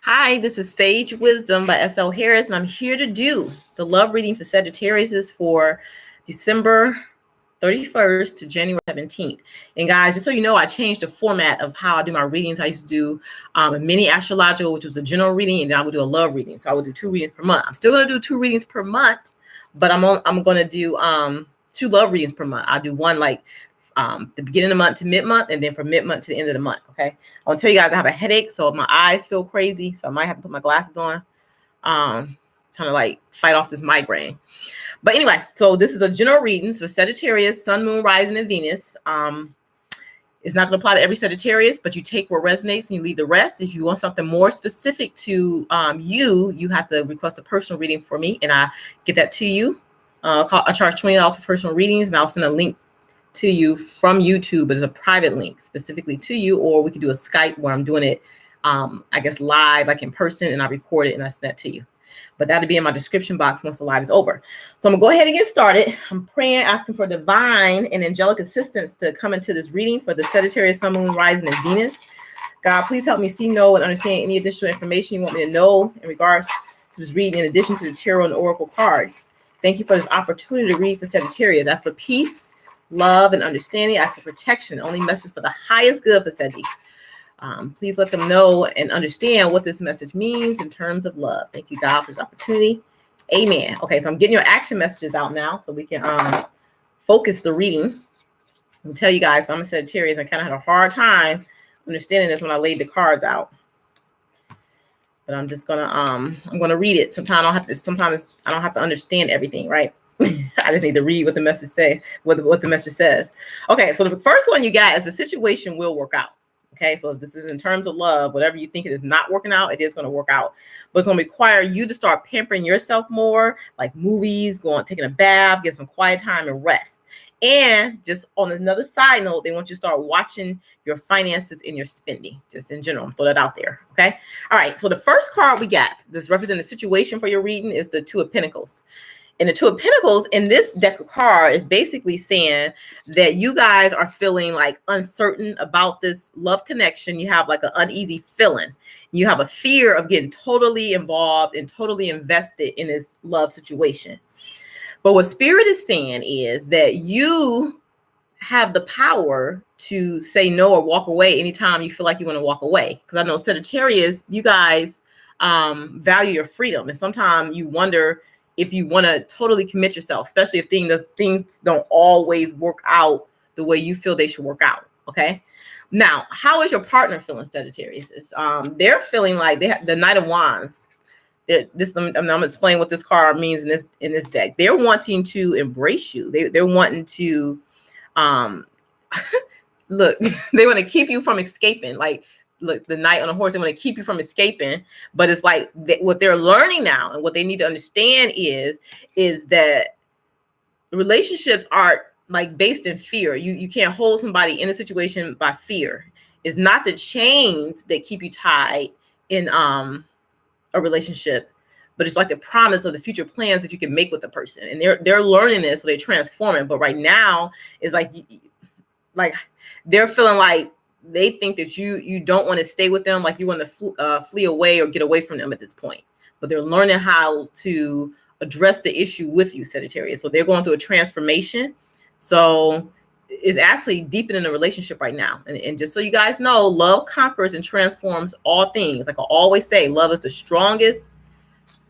Hi, this is Sage Wisdom by S.L. Harris, and I'm here to do the love reading for Sagittarius for December 31st to January 17th. And guys, just so you know, I changed the format of how I do my readings. I used to do a mini astrological, which was a general reading, and then I would do a love reading. So I would do 2 readings per month. I'm still going to do 2 readings per month, but I'm going to do 2 love readings per month. I'll do one like the beginning of the month to mid-month, and then from mid-month to the end of the month. Okay, I want to tell you guys I have a headache, so my eyes feel crazy, so I might have to put my glasses on, trying to like fight off this migraine. But anyway, so this is a general reading for Sagittarius, Sun, Moon, Rising, and Venus. It's not going to apply to every Sagittarius, but you take what resonates and you leave the rest. If you want something more specific to you have to request a personal reading for me, and I get that to you. I charge $20 for personal readings, and I'll send a link to you from YouTube, but it's a private link specifically to you, or we could do a Skype where I'm doing it, I guess live, like in person, and I record it and I send that to you. But that'll be in my description box once the live is over. So I'm gonna go ahead and get started. I'm praying, asking for divine and angelic assistance to come into this reading for the Sagittarius, Sun, Moon, Rising, and Venus. God, please help me see, know, and understand any additional information you want me to know in regards to this reading, in addition to the tarot and oracle cards. Thank you for this opportunity to read for Sagittarius. Ask for peace, love, and understanding. Ask for protection. Only message for the highest good for Sagis. Please let them know and understand what this message means in terms of love. Thank you, God, for this opportunity. Amen. Okay, so I'm getting your action messages out now so we can focus the reading. I'll tell you guys, I'm a Sagittarius. I kind of had a hard time understanding this when I laid the cards out. But I'm just gonna I'm gonna read it. Sometimes I don't have to understand everything, right? I just need to read what the message say, what the message says. Okay, so the first one you got is the situation will work out. Okay, so if this is in terms of love, whatever you think it is not working out, it is going to work out. But it's going to require you to start pampering yourself more, like movies, taking a bath, get some quiet time and rest. And just on another side note, they want you to start watching your finances and your spending, just in general. Throw that out there. Okay. All right. So the first card we got, this represents the situation for your reading, is the Two of Pentacles. And the Two of Pentacles in this deck of cards is basically saying that you guys are feeling like uncertain about this love connection. You have like an uneasy feeling. You have a fear of getting totally involved and totally invested in this love situation. But what Spirit is saying is that you have the power to say no or walk away anytime you feel like you want to walk away. Because I know Sagittarius, you guys value your freedom. And sometimes you wonder if you want to totally commit yourself, especially if things don't always work out the way you feel they should work out. Okay. Now, how is your partner feeling, Sagittarius? They're feeling like they have the Knight of Wands. I'm gonna explain what this card means in this deck. They're wanting to embrace you. They're wanting to look. They want to keep you from escaping. Like, look, the knight on a horse, they want to keep you from escaping. But it's like what they're learning now, and what they need to understand is that relationships are like based in fear. You can't hold somebody in a situation by fear. It's not the chains that keep you tied in a relationship, but it's like the promise of the future plans that you can make with the person. And they're learning this, so they transform it. But right now, it's like they're feeling like they think that you don't want to stay with them, like you want to flee away or get away from them at this point. But they're learning how to address the issue with you, Sagittarius. So they're going through a transformation. So it's actually deepening the relationship right now. And just so you guys know, love conquers and transforms all things. Like I always say, love is the strongest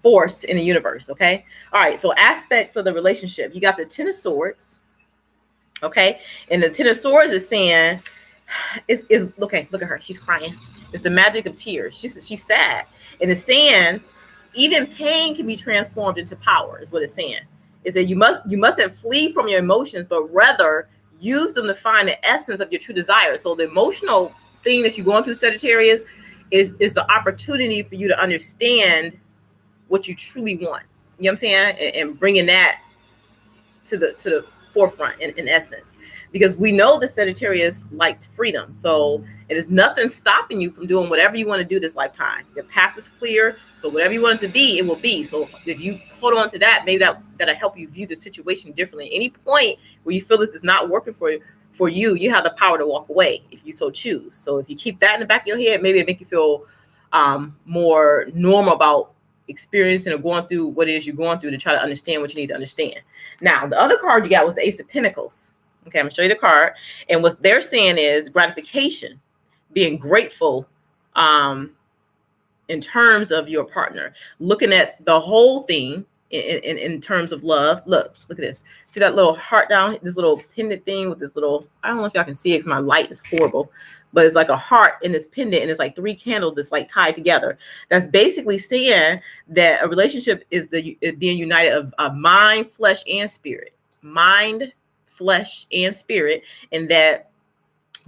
force in the universe. Okay. All right. So aspects of the relationship, you got the Ten of Swords. Okay. And the Ten of Swords is saying, okay, look at her. She's crying. It's the magic of tears. She's sad. And it's saying even pain can be transformed into power, is what it's saying. It said you mustn't flee from your emotions, but rather use them to find the essence of your true desire. So the emotional thing that you're going through, Sagittarius, is the opportunity for you to understand what you truly want. You know what I'm saying? And bringing that to the forefront in essence. Because we know that Sagittarius likes freedom. So it is nothing stopping you from doing whatever you want to do this lifetime. Your path is clear. So whatever you want it to be, it will be. So if you hold on to that, maybe that'll help you view the situation differently. Any point where you feel this is not working for you, you have the power to walk away if you so choose. So if you keep that in the back of your head, maybe it make you feel more normal about experiencing or going through what it is you're going through to try to understand what you need to understand. Now, the other card you got was the Ace of Pentacles. Okay, I'm gonna show you the card. And what they're saying is gratification, being grateful in terms of your partner, looking at the whole thing in terms of love. Look at this. See that little heart down, this little pendant thing with this little, I don't know if y'all can see it because my light is horrible, but it's like a heart in this pendant, and it's like 3 candles that's like tied together. That's basically saying that a relationship is being united of mind, flesh, and spirit. Mind, flesh, and spirit, and that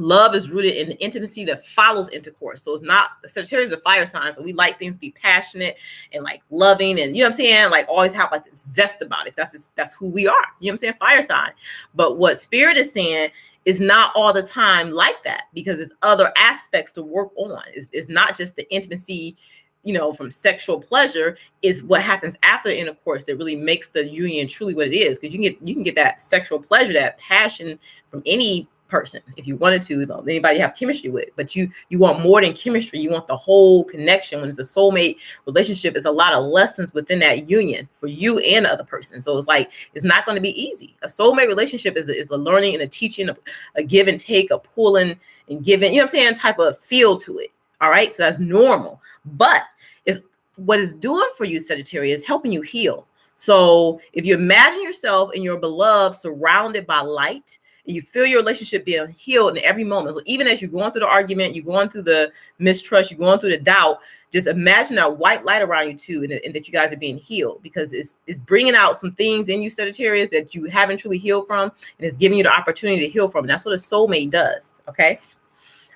love is rooted in the intimacy that follows intercourse. So it's not, Sagittarius is a fire sign, so we like things to be passionate and like loving, and you know what I'm saying, like always have like this zest about it. That's who we are. You know what I'm saying? Fire sign. But what Spirit is saying is not all the time like that, because it's other aspects to work on. It's not just the intimacy, you know, from sexual pleasure. Is what happens after intercourse that really makes the union truly what it is. Because you can get that sexual pleasure, that passion from any person if you wanted to, though, anybody you have chemistry with, but you want more than chemistry. You want the whole connection. When it's a soulmate relationship, it's a lot of lessons within that union for you and the other person. So it's like, it's not going to be easy. A soulmate relationship is a learning and a teaching, a give and take, a pulling and giving, you know what I'm saying, type of feel to it. All right, so that's normal. But it's what it's doing for you, Sagittarius, is helping you heal. So if you imagine yourself and your beloved surrounded by light, and you feel your relationship being healed in every moment. So even as you're going through the argument, you're going through the mistrust, you're going through the doubt, just imagine that white light around you too, and that you guys are being healed, because it's bringing out some things in you, Sagittarius, that you haven't truly healed from, and it's giving you the opportunity to heal from. And that's what a soulmate does. Okay.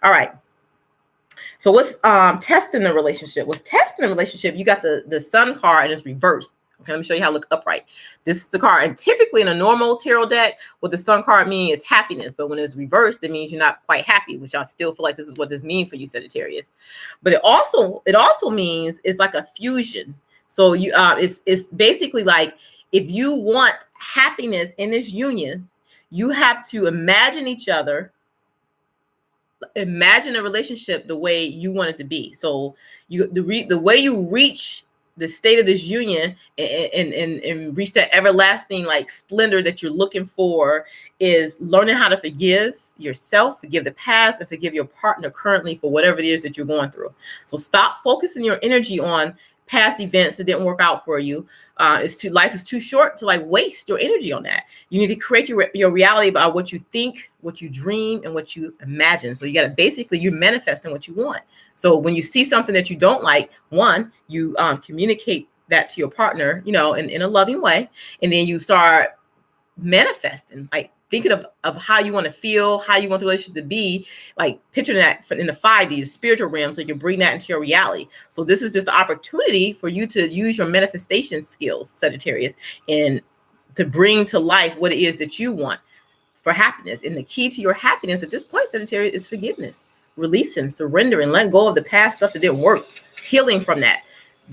All right. So what's testing the relationship? What's testing the relationship? You got the Sun card and it's reversed. Okay, let me show you how to look upright. This is the card. And typically in a normal tarot deck, what the Sun card means is happiness. But when it's reversed, it means you're not quite happy, which I still feel like this is what this means for you, Sagittarius. But it also means it's like a fusion. So you it's basically like, if you want happiness in this union, you have to imagine each other, imagine a relationship the way you want it to be. So the way you reach the state of this union and reach that everlasting like splendor that you're looking for is learning how to forgive yourself, forgive the past, and forgive your partner currently for whatever it is that you're going through. So stop focusing your energy on past events that didn't work out for you. Life is too short to like waste your energy on that. You need to create your reality about what you think, what you dream, and what you imagine. So you got to basically, you're manifesting what you want. So when you see something that you don't like, one, you communicate that to your partner, you know, in a loving way. And then you start manifesting, like thinking of how you want to feel, how you want the relationship to be, like picturing that in the 5D, the spiritual realm, so you can bring that into your reality. So this is just an opportunity for you to use your manifestation skills, Sagittarius, and to bring to life what it is that you want for happiness. And the key to your happiness at this point, Sagittarius, is forgiveness, releasing, surrendering, letting go of the past stuff that didn't work, healing from that,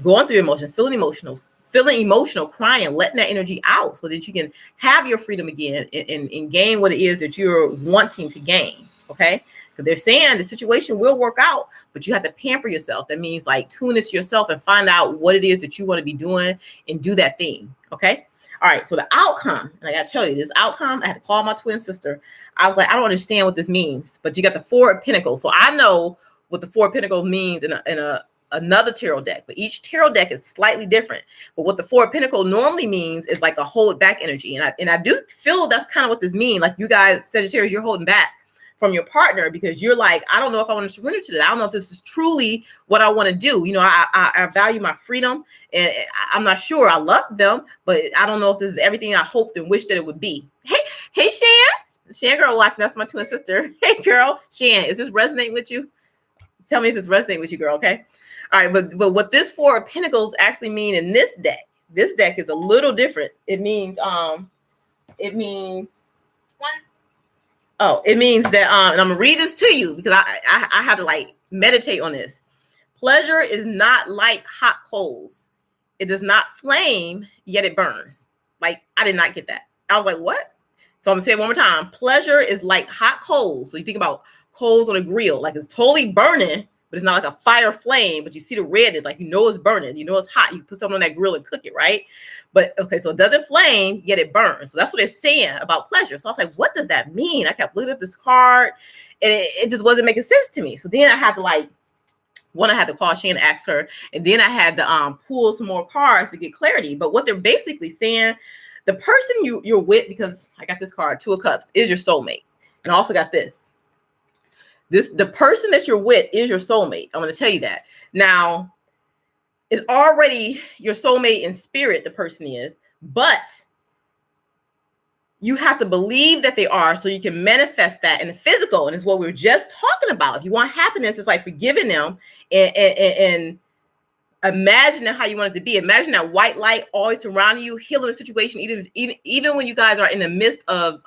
going through emotion, feeling emotional, crying, letting that energy out so that you can have your freedom again and gain what it is that you're wanting to gain. Okay. Because they're saying the situation will work out, but you have to pamper yourself. That means like tune into yourself and find out what it is that you want to be doing and do that thing. Okay. All right. So the outcome, and I got to tell you this outcome, I had to call my twin sister. I was like, I don't understand what this means, but you got the 4 of Pentacles. So I know what the 4 of Pentacles means in another tarot deck, but each tarot deck is slightly different. But what the 4 of Pentacles normally means is like a hold back energy. And I do feel that's kind of what this means. Like you guys, Sagittarius, you're holding back from your partner because you're like, I don't know if I want to surrender to that. I don't know if this is truly what I want to do. You know, I value my freedom, and I'm not sure I love them, but I don't know if this is everything I hoped and wished that it would be. Hey, Shan girl watching. That's my twin sister. Hey girl, Shan, is this resonating with you? Tell me if it's resonating with you, girl. Okay. All right. But what this 4 of Pentacles actually mean in this deck is a little different. It means it means that, and I'm gonna read this to you because I had to like meditate on this. Pleasure is not like hot coals. It does not flame, yet it burns. Like, I did not get that. I was like, what? So I'm gonna say it one more time. Pleasure is like hot coals. So you think about coals on a grill, like it's totally burning, but it's not like a fire flame, but you see the red, it's like, it's burning, it's hot. You put something on that grill and cook it, right? But okay, so it doesn't flame, yet it burns. So that's what they're saying about pleasure. So I was like, what does that mean? I kept looking at this card and it just wasn't making sense to me. So then I had to I had to call Shan and ask her, and then I had to pull some more cards to get clarity. But what they're basically saying, the person you're with, because I got this card, Two of Cups, is your soulmate. And I also got this. The person that you're with is your soulmate. I'm going to tell you that. Now, it's already your soulmate in spirit, the person is, but you have to believe that they are so you can manifest that in the physical. And it's what we were just talking about. If you want happiness, it's like forgiving them and imagining how you want it to be. Imagine that white light always surrounding you, healing the situation, even when you guys are in the midst of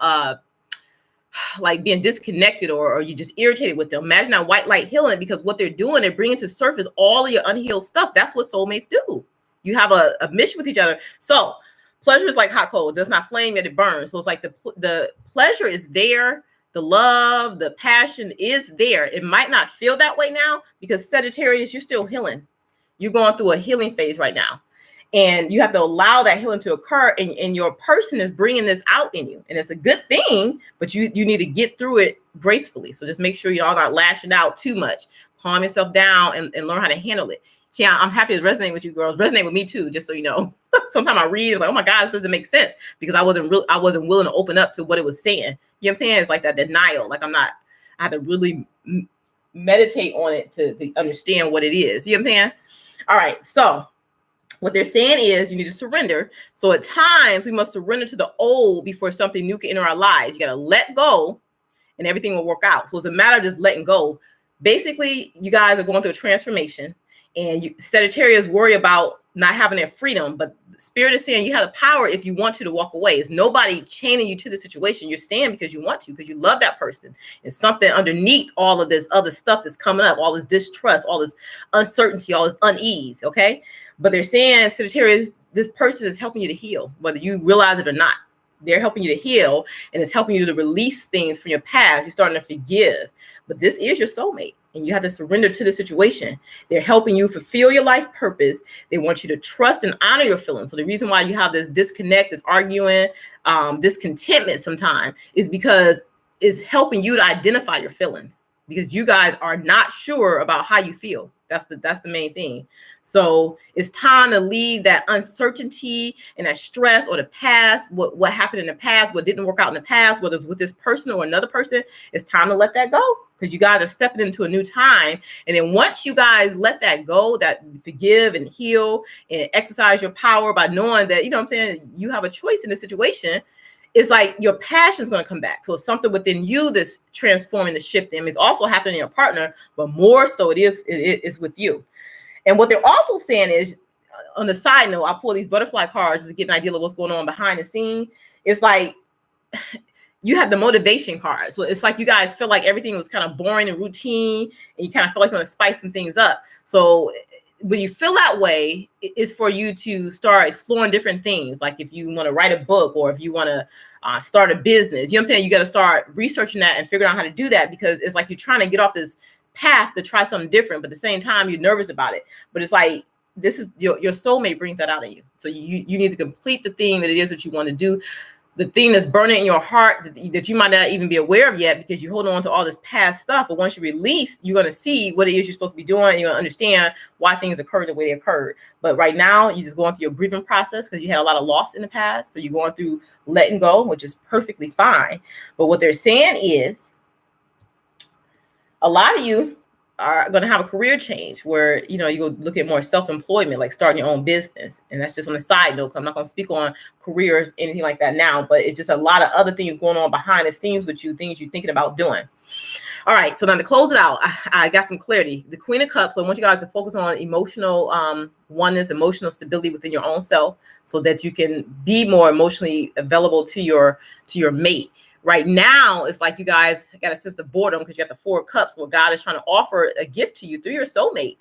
like being disconnected or you're just irritated with them. Imagine that white light healing it, because what they're doing, they're bringing to surface all of your unhealed stuff. That's what soulmates do. You have a mission with each other. So pleasure is like hot coal. It does not flame, yet it burns. So it's like the pleasure is there. The love, the passion is there. It might not feel that way now because Sagittarius, you're still healing. You're going through a healing phase right now. And you have to allow that healing to occur. And your person is bringing this out in you. And it's a good thing, but you need to get through it gracefully. So just make sure y'all not lashing out too much. Calm yourself down and learn how to handle it. See, I'm happy to resonate with you girls. Resonate with me too, just so you know. Sometimes I read, it's like, oh my God, this doesn't make sense, because I wasn't willing to open up to what it was saying. You know what I'm saying? It's like that denial. Like I had to really meditate on it to understand what it is. You know what I'm saying? All right. So what they're saying is you need to surrender. So at times we must surrender to the old before something new can enter our lives. You got to let go and everything will work out. So it's a matter of just letting go. Basically, you guys are going through a transformation, and Sagittarius worry about not having their freedom, but Spirit is saying you have the power if you want to walk away. It's nobody chaining you to the situation. You're staying because you want to, because you love that person. It's something underneath all of this other stuff that's coming up, all this distrust, all this uncertainty, all this unease, okay? But they're saying, Sagittarius, this person is helping you to heal, whether you realize it or not. They're helping you to heal, and it's helping you to release things from your past. You're starting to forgive. But this is your soulmate, and you have to surrender to the situation. They're helping you fulfill your life purpose. They want you to trust and honor your feelings. So the reason why you have this disconnect, this arguing, discontentment sometimes is because it's helping you to identify your feelings, because you guys are not sure about how you feel. That's the main thing. So it's time to leave that uncertainty and that stress or the past, what happened in the past, what didn't work out in the past, whether it's with this person or another person. It's time to let that go, because you guys are stepping into a new time. And then once you guys let that go, that forgive and heal and exercise your power by knowing that, you know what I'm saying, you have a choice in the situation, it's like your passion is going to come back. So it's something within you that's transforming, the shifting. It's also happening in your partner, but more so it is with you. And what they're also saying is, on the side note, I pull these butterfly cards to get an idea of what's going on behind the scene. It's like you have the motivation card. So it's like you guys feel like everything was kind of boring and routine, and you kind of feel like you want to spice some things up. So when you feel that way, it's for you to start exploring different things. Like if you want to write a book, or if you want to start a business, you know what I'm saying? You got to start researching that and figuring out how to do that, because it's like you're trying to get off this path to try something different, but at the same time you're nervous about it. But it's like, this is your soulmate brings that out of you. So you need to complete the thing that it is that you want to do, the thing that's burning in your heart that you might not even be aware of yet, because you hold on to all this past stuff. But once you release, you're going to see what it is you're supposed to be doing, and you're going to understand why things occurred the way they occurred. But right now you're just going through your grieving process because you had a lot of loss in the past. So you're going through letting go, which is perfectly fine. But what they're saying is, a lot of you are going to have a career change where, you go look at more self-employment, like starting your own business. And that's just on the side note, because I'm not going to speak on careers, anything like that now, but it's just a lot of other things going on behind the scenes with you, things you're thinking about doing. All right. So now to close it out, I got some clarity. The Queen of Cups. So I want you guys to focus on emotional oneness, emotional stability within your own self, so that you can be more emotionally available to your mate. Right now, it's like you guys got a sense of boredom because you got the Four of Cups, where God is trying to offer a gift to you through your soulmate.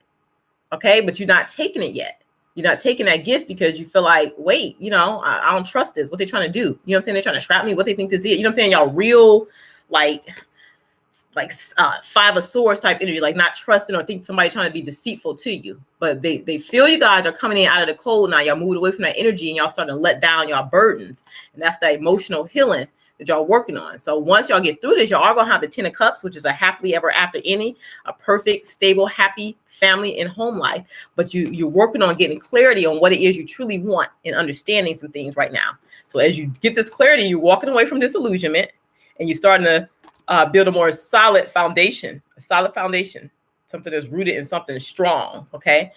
Okay, but you're not taking it yet. You're not taking that gift because you feel like, wait, I don't trust this. What they're trying to do. You know what I'm saying? They're trying to trap me. What they think this is. You know what I'm saying? Y'all real, like, like Five of Swords type energy, like not trusting or think somebody trying to be deceitful to you. But they feel you guys are coming in out of the cold now. Y'all moved away from that energy and y'all starting to let down y'all burdens. And that's the emotional healing that y'all working on. So once y'all get through this, y'all are gonna have the 10 of Cups, which is a happily ever after ending, a perfect, stable, happy family and home life. But you're working on getting clarity on what it is you truly want and understanding some things right now. So as you get this clarity, you're walking away from disillusionment and you're starting to build a more solid foundation, something that's rooted in something strong. Okay.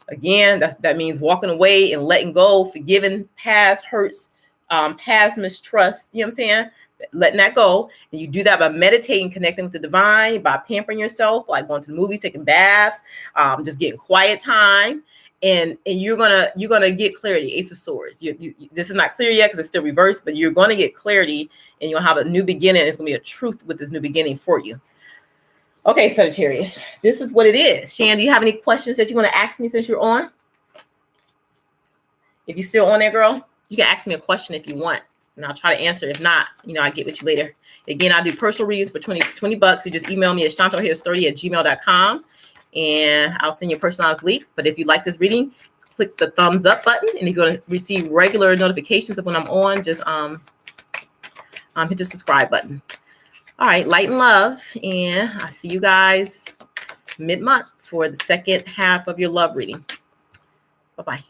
Again, that means walking away and letting go, forgiving past hurts, past mistrust. You know what I'm saying? Letting that go. And you do that by meditating, connecting with the divine, by pampering yourself, like going to the movies, taking baths, just getting quiet time. And you're gonna get clarity. Ace of Swords. This is not clear yet because it's still reversed, but you're going to get clarity and you'll have a new beginning. It's going to be a truth with this new beginning for you. Okay, Sagittarius, this is what it is. Shan, do you have any questions that you want to ask me since you're on? If you're still on there, girl, you can ask me a question if you want, and I'll try to answer. If not, I'll get with you later. Again, I do personal readings for $20. You just email me at shonlharris30@gmail.com, and I'll send you a personalized link. But if you like this reading, click the thumbs up button, and if you're going to receive regular notifications of when I'm on, just hit the subscribe button. All right, light and love, and I'll see you guys mid-month for the second half of your love reading. Bye-bye.